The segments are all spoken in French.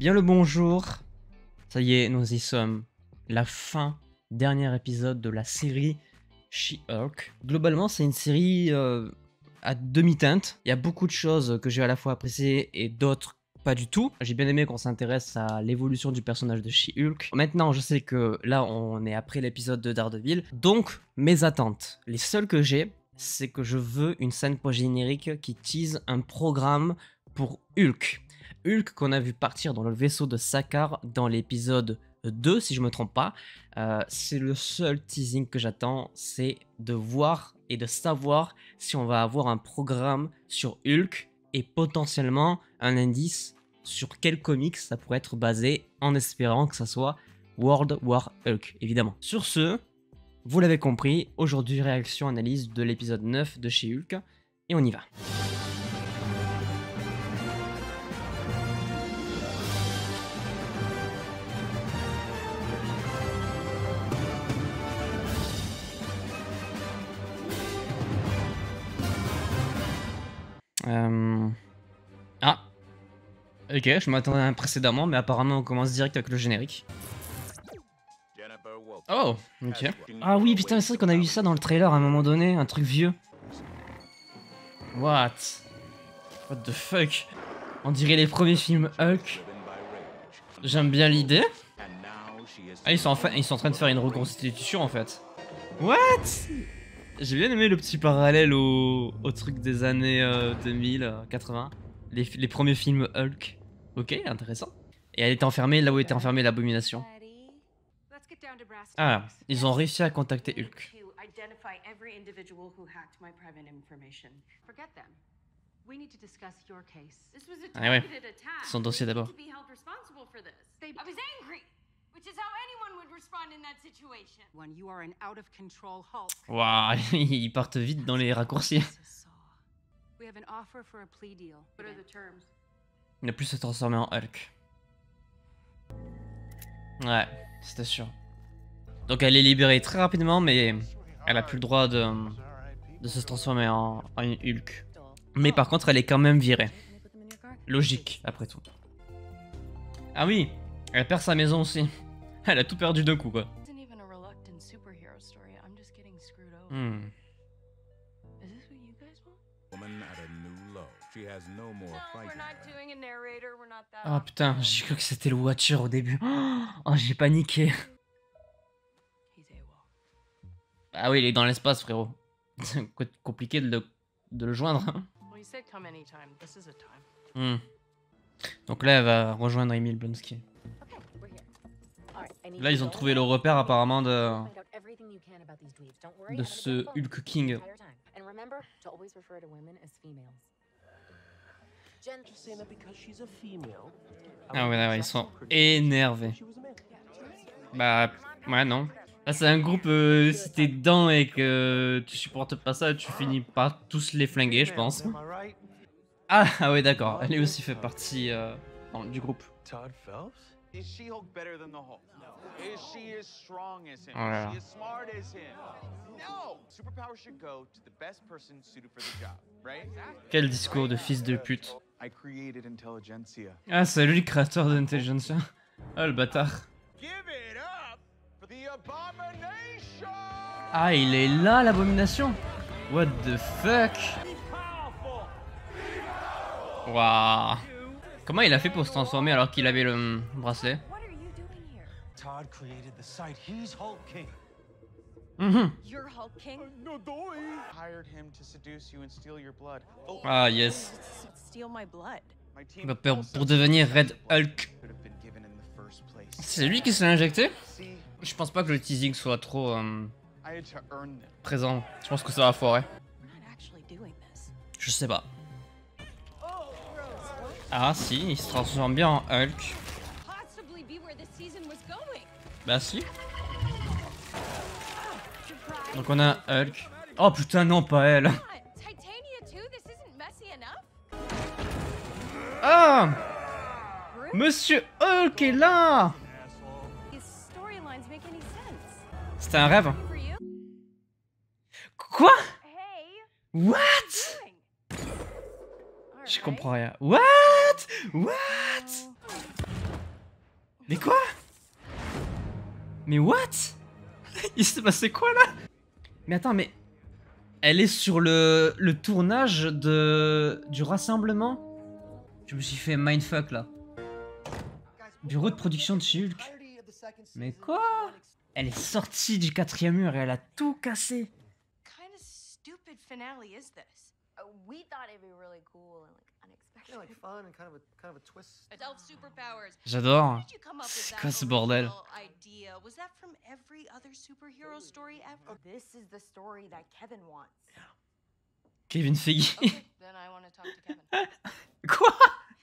Bien le bonjour. Ça y est, nous y sommes. La fin, dernier épisode de la série She-Hulk. Globalement, c'est une série à demi-teinte. Il y a beaucoup de choses que j'ai à la fois appréciées et d'autres pas du tout. J'ai bien aimé qu'on s'intéresse à l'évolution du personnage de She-Hulk. Maintenant, je sais que là, on est après l'épisode de Daredevil. Donc, mes attentes, les seules que j'ai, c'est que je veux une scène post-générique qui tease un programme pour Hulk. Hulk qu'on a vu partir dans le vaisseau de Sakaar dans l'épisode 2, si je me trompe pas. C'est le seul teasing que j'attends, c'est de voir et de savoir si on va avoir un programme sur Hulk et potentiellement un indice sur quel comics ça pourrait être basé, en espérant que ça soit World War Hulk, évidemment. Sur ce, vous l'avez compris, aujourd'hui réaction analyse de l'épisode 9 de chez Hulk, et on y va. Ah, ok, je m'attendais à un précédemment, mais apparemment on commence direct avec le générique. Oh, ok. Ah oui, putain, c'est vrai qu'on a eu ça dans le trailer à un moment donné, un truc vieux. What the fuck? On dirait les premiers films Hulk. J'aime bien l'idée. Ah, ils sont en train de faire une reconstitution en fait. What? J'ai bien aimé le petit parallèle au truc des années 2000, 80. Les premiers films Hulk. Ok, intéressant. Et elle était enfermée là où était enfermée l'abomination. Ah, ils ont réussi à contacter Hulk. Ah ouais, son dossier d'abord. Waouh, ils partent vite dans les raccourcis. Il a plus se transformer en Hulk. Ouais, c'était sûr. Donc elle est libérée très rapidement, mais elle a plus le droit de se transformer en Hulk. Mais par contre, elle est quand même virée. Logique, après tout. Ah oui, elle perd sa maison aussi. Elle a tout perdu d'un coup, quoi. Oh putain, j'ai cru que c'était le Watcher au début. Oh, j'ai paniqué. Ah oui, il est dans l'espace, frérot. C'est compliqué de le joindre. Donc là, elle va rejoindre Emil Blonsky. Là, ils ont trouvé le repère apparemment de ce Hulk King. Ah ouais, ils sont énervés. Bah, ouais, non. Là, c'est un groupe, si t'es dedans et que tu supportes pas ça, tu finis par tous les flinguer, je pense. Ah ouais, d'accord. Elle aussi fait partie du groupe. Voilà. Quel discours de fils de pute. Ah, c'est lui le créateur d'Intelligentsia. Ah, le bâtard. Ah, il est là, l'abomination. What the fuck. Waouh. Comment il a fait pour se transformer alors qu'il avait le bracelet? Ah yes. Pour devenir Red Hulk. C'est lui qui s'est injecté? Je pense pas que le teasing soit trop présent. Je pense que ça va foirer. Je sais pas. Ah si, il se transforme bien en Hulk. Bah si. Donc on a Hulk. Oh putain non, pas elle. Ah, Monsieur Hulk est là. C'était un rêve. Quoi? What? Je comprends rien. What? Mais quoi? Mais what? Il s'est passé quoi là? Mais attends, mais... Elle est sur le tournage du rassemblement? Je me suis fait mindfuck là. Bureau de production de She-Hulk. Mais quoi? Elle est sortie du 4e mur et elle a tout cassé. Kind of stupid finale is this? We thought it'd be really cool and like unexpected. Yeah, like fun and kind of a twist. Self superpowers. J'adore. Where did you come up with C'est that quoi ce bordel? original idea? Was that from every other superhero story ever? This is the story that Kevin wants. Kevin Feige. Okay, then I want to talk to Kevin. Quoi?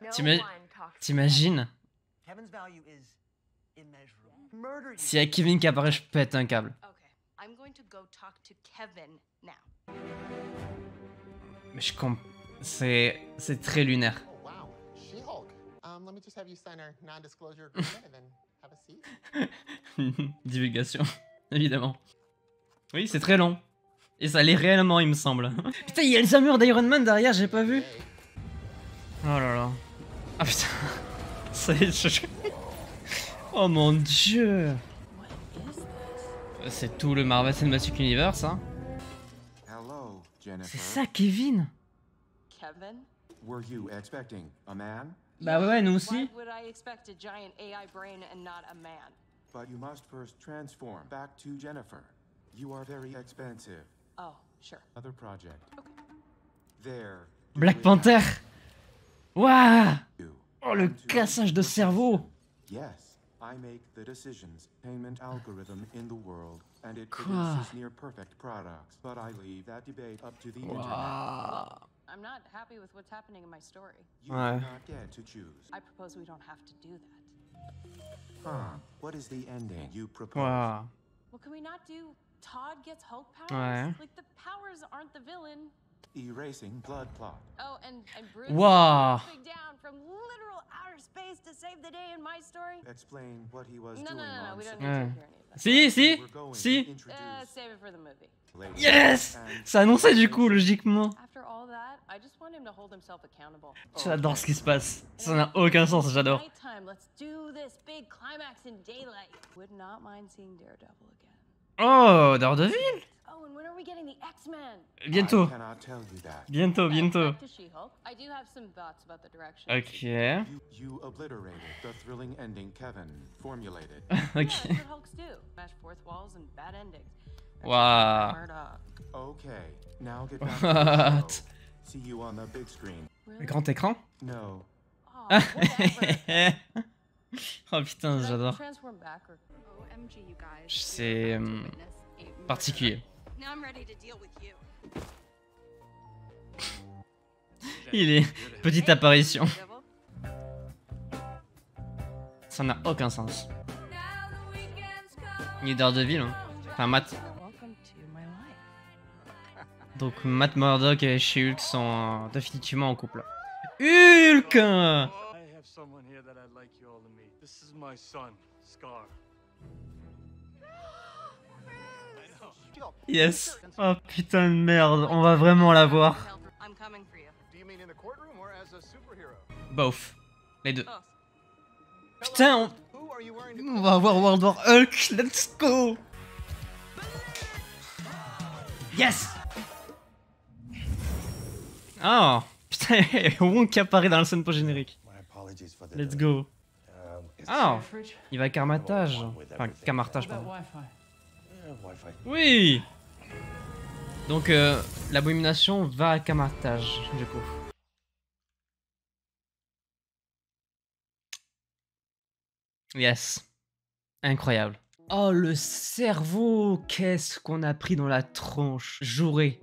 No T'ima- one talks. T'imagines? Kevin's value is immeasurable. Murder you. S'il y a Kevin qui apparaît, je pète un câble. Okay, I'm going to go talk to Kevin now. Mais je comprends. C'est très lunaire. Oh, wow. She-Hulk. Let me just have you sign our non-disclosure agreement and then have a seat. Divulgation, évidemment. Oui, c'est très long. Et ça l'est réellement, il me semble. Putain, il y a les armures d'Iron Man derrière, j'ai pas vu. Oh là là. Ah putain. Ça y est, Oh mon dieu. C'est tout le Marvel Cinematic Universe, hein. Hello, C'est Jennifer. ça, Kevin? Kevin? Were you expecting a man? Bah ouais, nous Why aussi. would I expect a giant AI brain and not a man? But you must first transform back to Jennifer. You are very expensive. Oh, sure. Other project. There. Black Panther. Waouh. You. Oh, le cassage de cerveau. Yes, I make the decisions, payment algorithm in the world, and it Quoi? produces near perfect products. But I leave that debate up to the internet. Waouh. I'm not happy with what's happening in my story. You Ouais. do not get to choose. I propose we don't have to do that. Huh? What is the ending you propose? Waouh. Well, can we not do Todd gets Hulk powers? Ouais. Like, the powers aren't the villain. Erasing blood plot. Oh, and Bruce Wow. jumping down from literal outer space to save the day in my story? Explain what he was No, doing no, on we don't set. need to Ouais. hear any of that. Si, si, We're going to si. introduce Save it for the movie. ladies Yes. and C'est annoncé du coup, logiquement. After all that, I just want him to hold himself accountable. J'adore ce qui se passe. Ça n'a aucun sens, j'adore. Nighttime, let's do this big climax in daylight. Would not mind seeing Daredevil again. Oh, Daredevil. Oh, and when are we getting the X-Men? Bientôt. I cannot tell you that. Bientôt, bientôt. Back to She-Hulk. I do have some thoughts about the direction. Ok. You obliterated the thrilling ending Kevin formulated. Yeah, Ok. that's what Hulks do. Smash fourth walls and bad endings. That's Wow. Murdoch. Okay, now get back to the What? show. See you on the big screen. Really? Grand écran. No. Oh, whatever. Oh putain, Should I j'adore. transform back or... OMG, you guys. C'est particulier. Now I'm ready to deal with you. Il est petite apparition. Ça n'a aucun sens. Ni Daredevil. Hein. Enfin, Matt. Welcome to my life. Donc, Matt Murdock et She-Hulk sont définitivement en couple. Hulk! I have someone here that I'd like you all to meet. This is my son, Scar. Yes. Oh putain de merde, on va vraiment la voir. I'm coming for you. Do you mean in the courtroom or as a superhero? Both. Les deux. Both. Putain, Who are you wearing to on va avoir World War Hulk, let's go! Yes! Oh, putain, Wonk apparaît dans le scène post-générique. My apologies for the Let's delay. go. Is Oh, this your fridge? il va à Carmatage. One with Enfin, everything. Camartage, How about pardon. Wi-Fi? Wi-Fi. Oui! Donc, l'abomination va à Camartage, du coup. Yes. Incroyable. Oh, le cerveau! Qu'est-ce qu'on a pris dans la tronche! J'aurais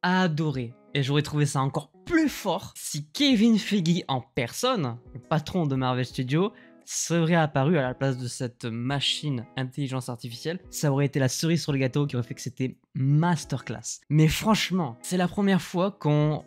adoré. Et j'aurais trouvé ça encore plus fort si Kevin Feige en personne, le patron de Marvel Studios, serait apparu à la place de cette machine intelligence artificielle. Ça aurait été la cerise sur le gâteau qui aurait fait que c'était masterclass. Mais franchement, c'est la première fois qu'on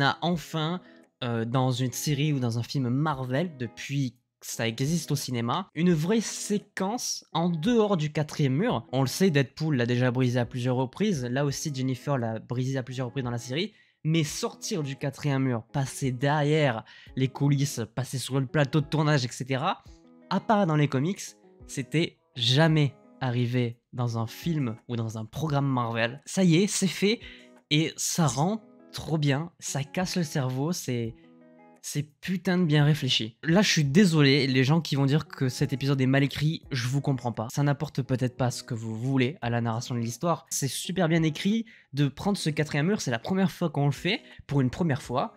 a enfin, dans une série ou dans un film Marvel, depuis que ça existe au cinéma, une vraie séquence en dehors du 4e mur. On le sait, Deadpool l'a déjà brisé à plusieurs reprises. Là aussi, Jennifer l'a brisé à plusieurs reprises dans la série. Mais sortir du 4e mur, passer derrière les coulisses, passer sur le plateau de tournage, etc., à part dans les comics, c'était jamais arrivé dans un film ou dans un programme Marvel. Ça y est, c'est fait et ça rend trop bien, ça casse le cerveau, c'est putain de bien réfléchi. Là, je suis désolé, les gens qui vont dire que cet épisode est mal écrit, je vous comprends pas. Ça n'apporte peut-être pas ce que vous voulez à la narration de l'histoire. C'est super bien écrit de prendre ce quatrième mur, c'est la première fois qu'on le fait, pour une première fois.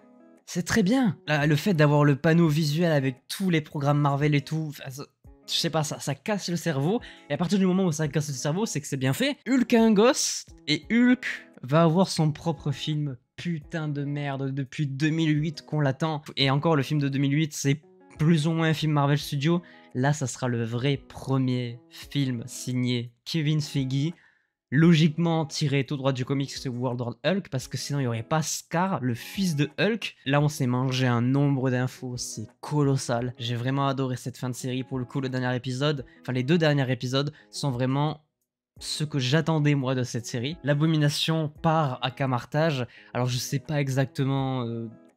C'est très bien. Le fait d'avoir le panneau visuel avec tous les programmes Marvel et tout, je sais pas, ça casse le cerveau. Et à partir du moment où ça casse le cerveau, c'est que c'est bien fait. Hulk a un gosse, et Hulk va avoir son propre film. Putain de merde, depuis 2008 qu'on l'attend. Et encore, le film de 2008, c'est plus ou moins un film Marvel Studios. Là, ça sera le vrai premier film signé Kevin Feige. Logiquement tiré tout droit du comics World War Hulk, parce que sinon il n'y aurait pas Scar, le fils de Hulk. Là, on s'est mangé un nombre d'infos, c'est colossal. J'ai vraiment adoré cette fin de série. Pour le coup, le dernier épisode, enfin les 2 derniers épisodes sont vraiment ce que j'attendais moi de cette série. L'Abomination part à Camartage. Alors je sais pas exactement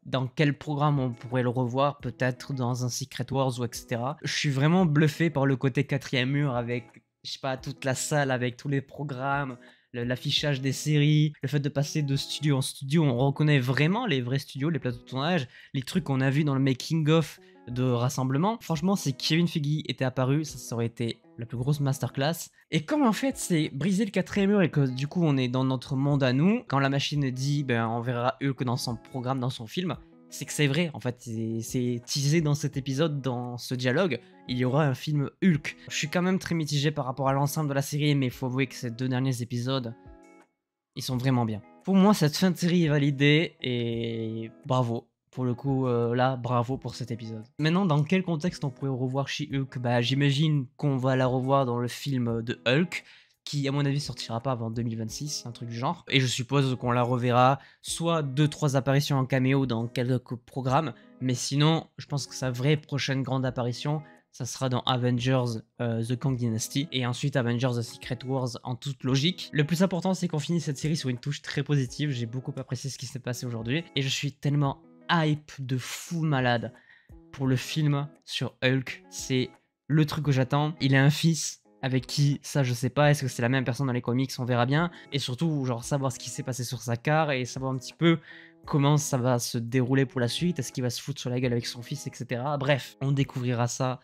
dans quel programme on pourrait le revoir, peut-être dans un Secret Wars ou etc. Je suis vraiment bluffé par le côté quatrième mur avec, je sais pas, toute la salle avec tous les programmes, l'affichage des séries, le fait de passer de studio en studio, on reconnaît vraiment les vrais studios, les plateaux de tournage, les trucs qu'on a vus dans le making-of de Rassemblement. Franchement, si Kevin Feige était apparu, ça aurait été la plus grosse masterclass. Et comme en fait c'est briser le quatrième mur et que du coup on est dans notre monde à nous, quand la machine dit ben on verra Hulk dans son programme, dans son film, c'est que c'est vrai en fait, c'est teasé dans cet épisode, dans ce dialogue, il y aura un film Hulk. Je suis quand même très mitigé par rapport à l'ensemble de la série, mais il faut avouer que ces 2 derniers épisodes, ils sont vraiment bien. Pour moi cette fin de série est validée et bravo. Pour le coup, là, bravo pour cet épisode. Maintenant, dans quel contexte on pourrait revoir She-Hulk? Bah, j'imagine qu'on va la revoir dans le film de Hulk, qui, à mon avis, sortira pas avant 2026, un truc du genre. Et je suppose qu'on la reverra soit 2-3 apparitions en caméo dans quelques programmes, mais sinon, je pense que sa vraie prochaine grande apparition, ça sera dans Avengers The Kang Dynasty, et ensuite Avengers The Secret Wars en toute logique. Le plus important, c'est qu'on finisse cette série sur une touche très positive. J'ai beaucoup apprécié ce qui s'est passé aujourd'hui, et je suis tellement hype de fou malade pour le film sur Hulk. C'est le truc que j'attends. Il a un fils avec qui, ça je sais pas, est-ce que c'est la même personne dans les comics, on verra bien. Et surtout, genre savoir ce qui s'est passé sur sa carre et savoir un petit peu comment ça va se dérouler pour la suite, est-ce qu'il va se foutre sur la gueule avec son fils, etc. Bref, on découvrira ça,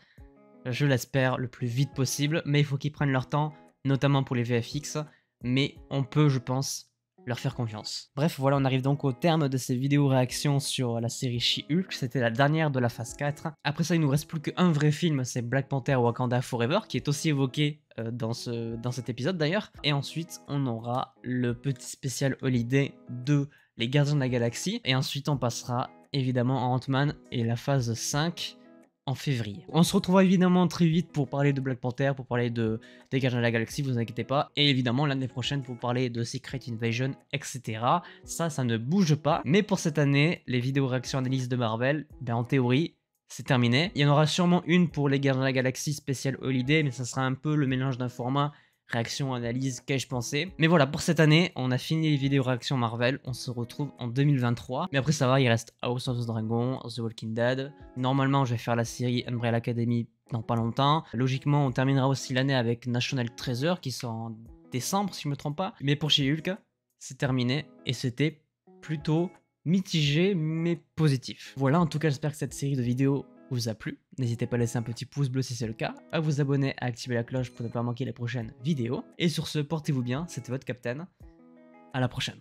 je l'espère, le plus vite possible, mais il faut qu'ils prennent leur temps, notamment pour les VFX, mais on peut, je pense, leur faire confiance. Bref, voilà, on arrive donc au terme de ces vidéos réactions sur la série She-Hulk. C'était la dernière de la phase 4. Après ça, il nous reste plus qu'un vrai film, c'est Black Panther Wakanda Forever, qui est aussi évoqué dans cet épisode d'ailleurs. Et ensuite, on aura le petit spécial Holiday de Les Gardiens de la Galaxie. Et ensuite, on passera évidemment à Ant-Man et la phase 5 en février. On se retrouvera évidemment très vite pour parler de Black Panther, pour parler des Gardiens de la Galaxie, vous inquiétez pas. Et évidemment l'année prochaine pour parler de Secret Invasion, etc. Ça ne bouge pas. Mais pour cette année, les vidéos réactions analyses de Marvel, ben en théorie, c'est terminé. Il y en aura sûrement une pour les Gardiens de la Galaxie spécial Holiday, mais ça sera un peu le mélange d'un format réaction, analyse, qu'ai-je pensé. Mais voilà, pour cette année, on a fini les vidéos réactions Marvel, on se retrouve en 2023. Mais après ça va, il reste House of the Dragon, The Walking Dead. Normalement, je vais faire la série Umbrella Academy dans pas longtemps. Logiquement, on terminera aussi l'année avec National Treasure, qui sort en décembre, si je me trompe pas. Mais pour She-Hulk, c'est terminé, et c'était plutôt mitigé, mais positif. Voilà, en tout cas, j'espère que cette série de vidéos vous a plu. N'hésitez pas à laisser un petit pouce bleu si c'est le cas, à vous abonner, à activer la cloche pour ne pas manquer les prochaines vidéos. Et sur ce, portez-vous bien, c'était votre Captain. À la prochaine.